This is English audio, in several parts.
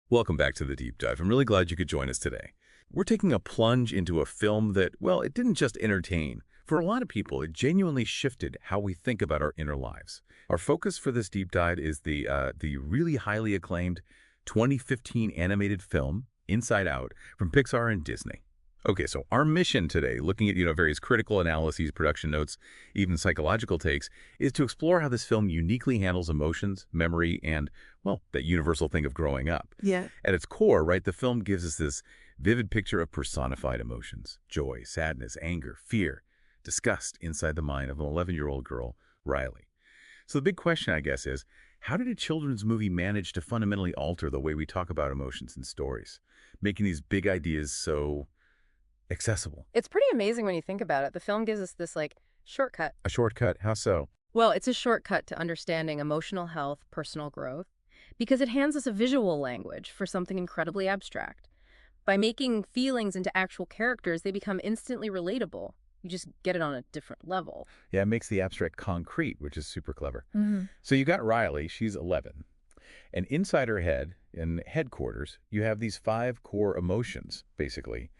Welcome back to the Deep Dive. I'm really glad you could join us today. We're taking a plunge into a film that, well, it didn't just entertain. For a lot of people, it genuinely shifted how we think about our inner lives. Our focus for this deep dive is the really highly acclaimed 2015 animated film, Inside Out, from Pixar and Disney. Okay, so our mission today, looking at various critical analyses, production notes, even psychological takes, is to explore how this film uniquely handles emotions, memory, and, well, that universal thing of growing up. Yeah. At its core, right, the film gives us this vivid picture of personified emotions: joy, sadness, anger, fear, disgust inside the mind of an 11-year-old girl, Riley. So the big question, I guess, is how did a children's movie manage to fundamentally alter the way we talk about emotions in stories, making these big ideas so accessible? It's pretty amazing when you think about it. The film gives us this, shortcut. A shortcut? How so? Well, it's a shortcut to understanding emotional health, personal growth, because it hands us a visual language for something incredibly abstract. By making feelings into actual characters, they become instantly relatable. You just get it on a different level. Yeah, it makes the abstract concrete, which is super clever. Mm-hmm. So you got Riley, she's 11. And inside her head, in headquarters, you have these 5 core emotions, basically,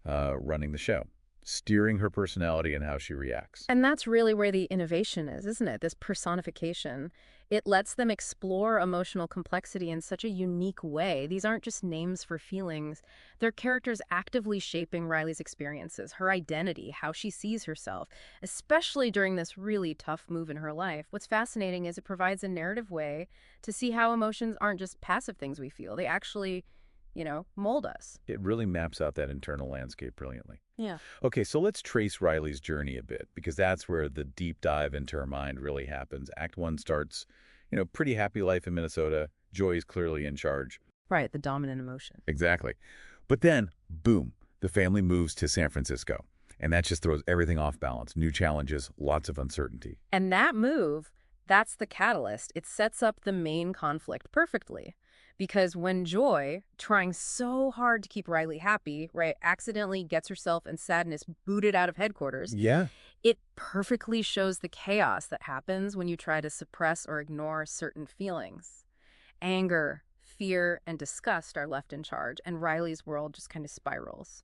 running the show, steering her personality and how she reacts. And that's really where the innovation is, isn't it? This personification. It lets them explore emotional complexity in such a unique way. These aren't just names for feelings. They're characters actively shaping Riley's experiences, her identity, how she sees herself, especially during this really tough move in her life. What's fascinating is it provides a narrative way to see how emotions aren't just passive things we feel. They actually, mold us. It really maps out that internal landscape brilliantly. Yeah. Okay, so let's trace Riley's journey a bit, because that's where the deep dive into her mind really happens. Act 1 starts, pretty happy life in Minnesota. Joy is clearly in charge. Right, the dominant emotion. Exactly. But then, boom, the family moves to San Francisco. And that just throws everything off balance. New challenges, lots of uncertainty. And that move, that's the catalyst. It sets up the main conflict perfectly. Because when Joy, trying so hard to keep Riley happy, right, accidentally gets herself and Sadness booted out of headquarters, Yeah. it perfectly shows the chaos that happens when you try to suppress or ignore certain feelings. Anger, fear, and disgust are left in charge, and Riley's world just kind of spirals.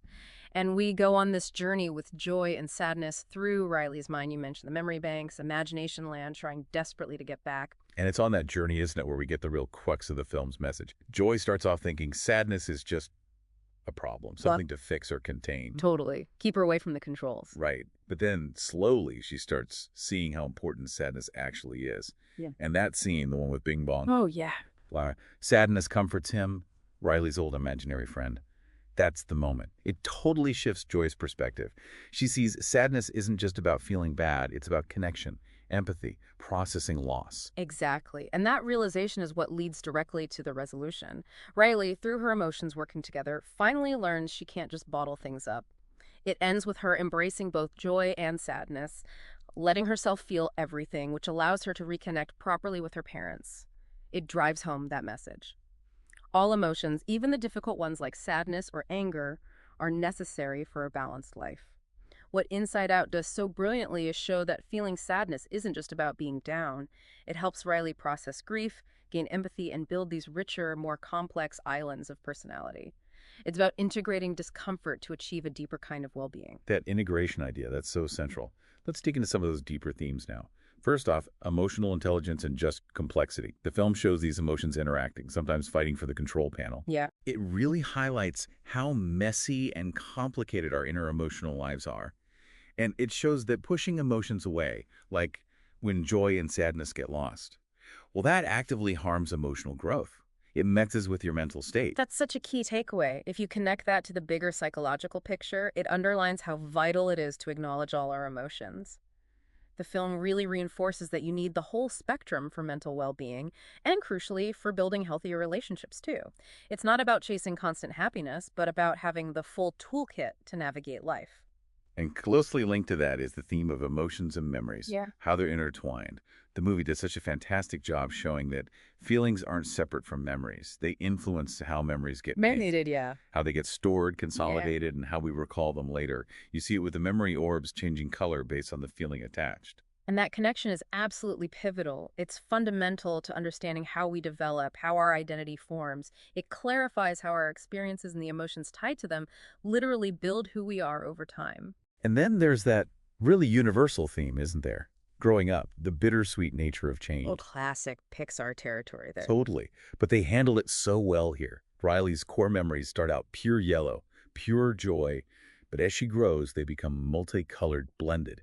And we go on this journey with Joy and Sadness through Riley's mind. You mentioned the memory banks, imagination land, trying desperately to get back. And it's on that journey, isn't it, where we get the real crux of the film's message. Joy starts off thinking sadness is just a problem, something to fix or contain. Totally. Keep her away from the controls. Right. But then slowly she starts seeing how important sadness actually is. Yeah. And that scene, the one with Bing Bong, Oh, yeah. sadness comforts him, Riley's old imaginary friend. That's the moment. It totally shifts Joy's perspective. She sees sadness isn't just about feeling bad. It's about connection, empathy, processing loss. Exactly. And that realization is what leads directly to the resolution. Riley, through her emotions working together, finally learns she can't just bottle things up. It ends with her embracing both joy and sadness, letting herself feel everything, which allows her to reconnect properly with her parents. It drives home that message. All emotions, even the difficult ones like sadness or anger, are necessary for a balanced life. What Inside Out does so brilliantly is show that feeling sadness isn't just about being down. It helps Riley process grief, gain empathy, and build these richer, more complex islands of personality. It's about integrating discomfort to achieve a deeper kind of well-being. That integration idea, that's so central. Let's dig into some of those deeper themes now. First off, emotional intelligence and just complexity. The film shows these emotions interacting, sometimes fighting for the control panel. Yeah. It really highlights how messy and complicated our inner emotional lives are. And it shows that pushing emotions away, like when joy and sadness get lost, well, that actively harms emotional growth. It messes with your mental state. That's such a key takeaway. If you connect that to the bigger psychological picture, it underlines how vital it is to acknowledge all our emotions. The film really reinforces that you need the whole spectrum for mental well-being and, crucially, for building healthier relationships, too. It's not about chasing constant happiness, but about having the full toolkit to navigate life. And closely linked to that is the theme of emotions and memories, how they're intertwined. The movie does such a fantastic job showing that feelings aren't separate from memories. They influence how memories get made, Yeah. how they get stored, consolidated, and how we recall them later. You see it with the memory orbs changing color based on the feeling attached. And that connection is absolutely pivotal. It's fundamental to understanding how we develop, how our identity forms. It clarifies how our experiences and the emotions tied to them literally build who we are over time. And then there's that really universal theme, isn't there? Growing up, the bittersweet nature of Oh, change. classic Pixar territory there. Totally. But they handle it so well here. Riley's core memories start out pure yellow, pure joy, but as she grows, they become multicolored, blended.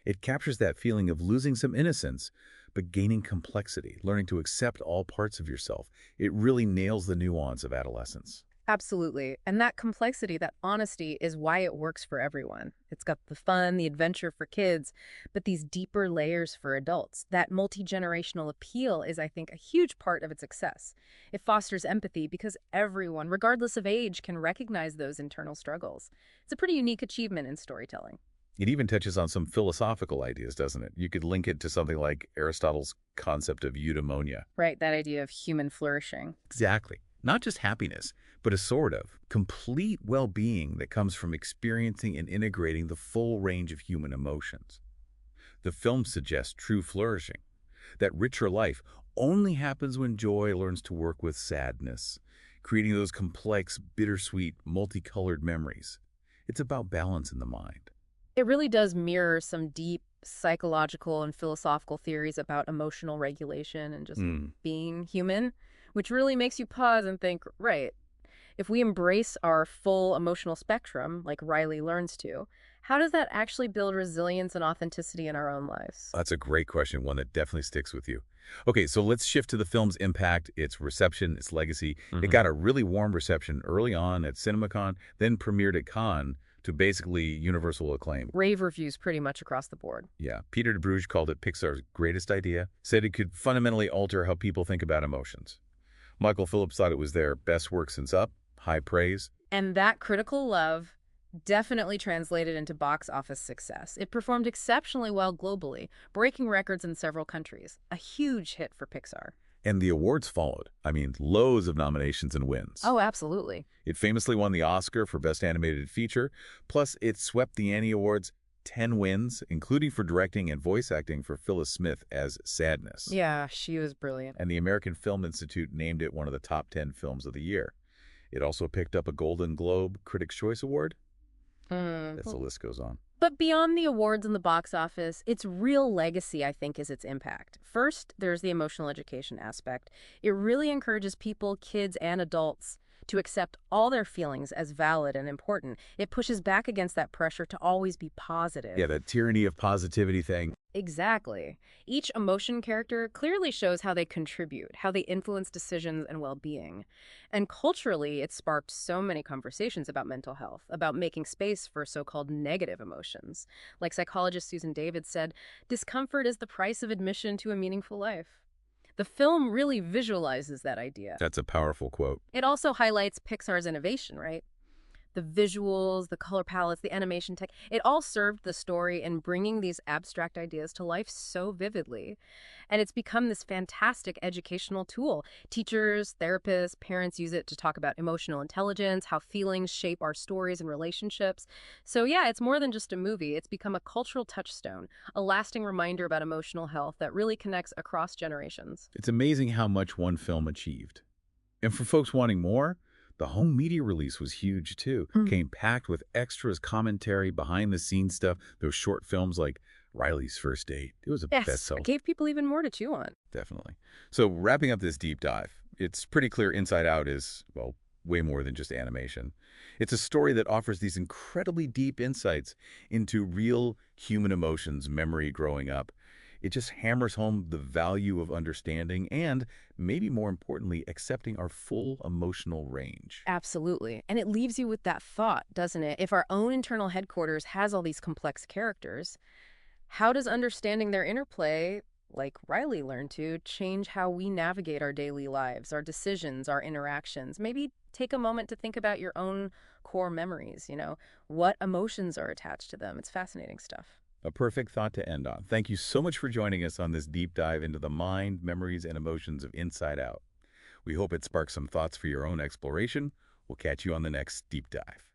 It captures that feeling of losing some innocence, but gaining complexity, learning to accept all parts of yourself. It really nails the nuance of adolescence. Absolutely. And that complexity, that honesty is why it works for everyone. It's got the fun, the adventure for kids, but these deeper layers for adults. That multi-generational appeal is, I think, a huge part of its success. It fosters empathy because everyone, regardless of age, can recognize those internal struggles. It's a pretty unique achievement in storytelling. It even touches on some philosophical ideas, doesn't it? You could link it to something like Aristotle's concept of eudaimonia. Right, that idea of human flourishing. Exactly. Not just happiness, but a sort of complete well-being that comes from experiencing and integrating the full range of human emotions. The film suggests true flourishing. That richer life only happens when joy learns to work with sadness, creating those complex, bittersweet, multicolored memories. It's about balance in the mind. It really does mirror some deep psychological and philosophical theories about emotional regulation and just being human, which really makes you pause and think, right, if we embrace our full emotional spectrum, like Riley learns to, how does that actually build resilience and authenticity in our own lives? That's a great question, one that definitely sticks with you. Okay, so let's shift to the film's impact, its reception, its legacy. It got a really warm reception early on at CinemaCon, then premiered at Cannes to basically universal acclaim. Rave reviews pretty much across the board. Yeah, Peter de Bruges called it Pixar's greatest idea, said it could fundamentally alter how people think about emotions. Michael Phillips thought it was their best work since Up, high praise. And that critical love definitely translated into box office success. It performed exceptionally well globally, breaking records in several countries. A huge hit for Pixar. And the awards followed. I mean, loads of nominations and wins. Oh, absolutely. It famously won the Oscar for Best Animated Feature, plus it swept the Annie Awards, 10 wins, including for directing and voice acting for Phyllis Smith as Sadness. Yeah, she was brilliant. And the American Film Institute named it one of the top 10 films of the year. It also picked up a Golden Globe Critics' Choice Award. As the list goes on. But beyond the awards and the box office, its real legacy, I think, is its impact. First, there's the emotional education aspect. It really encourages people, kids and adults, to accept all their feelings as valid and important. It pushes back against that pressure to always be positive. Yeah, that tyranny of positivity thing. Exactly. Each emotion character clearly shows how they contribute, how they influence decisions and well-being. And culturally, it sparked so many conversations about mental health, about making space for so-called negative emotions. Like psychologist Susan David said, discomfort is the price of admission to a meaningful life. The film really visualizes that idea. That's a powerful quote. It also highlights Pixar's innovation, right? The visuals, the color palettes, the animation tech, it all served the story in bringing these abstract ideas to life so vividly. And it's become this fantastic educational tool. Teachers, therapists, parents use it to talk about emotional intelligence, how feelings shape our stories and relationships. So yeah, it's more than just a movie. It's become a cultural touchstone, a lasting reminder about emotional health that really connects across generations. It's amazing how much one film achieved. And for folks wanting more, the home media release was huge, too. Came packed with extras, commentary, behind-the-scenes stuff, those short films like Riley's First Date. It was a bestseller. It gave people even more to chew on. Definitely. So wrapping up this deep dive, it's pretty clear Inside Out is, well, way more than just animation. It's a story that offers these incredibly deep insights into real human emotions, memory growing up. It just hammers home the value of understanding and, maybe more importantly, accepting our full emotional range. Absolutely. And it leaves you with that thought, doesn't it? If our own internal headquarters has all these complex characters, how does understanding their interplay, like Riley learned to, change how we navigate our daily lives, our decisions, our interactions? Maybe take a moment to think about your own core memories, what emotions are attached to them. It's fascinating stuff. A perfect thought to end on. Thank you so much for joining us on this deep dive into the mind, memories, and emotions of Inside Out. We hope it sparks some thoughts for your own exploration. We'll catch you on the next deep dive.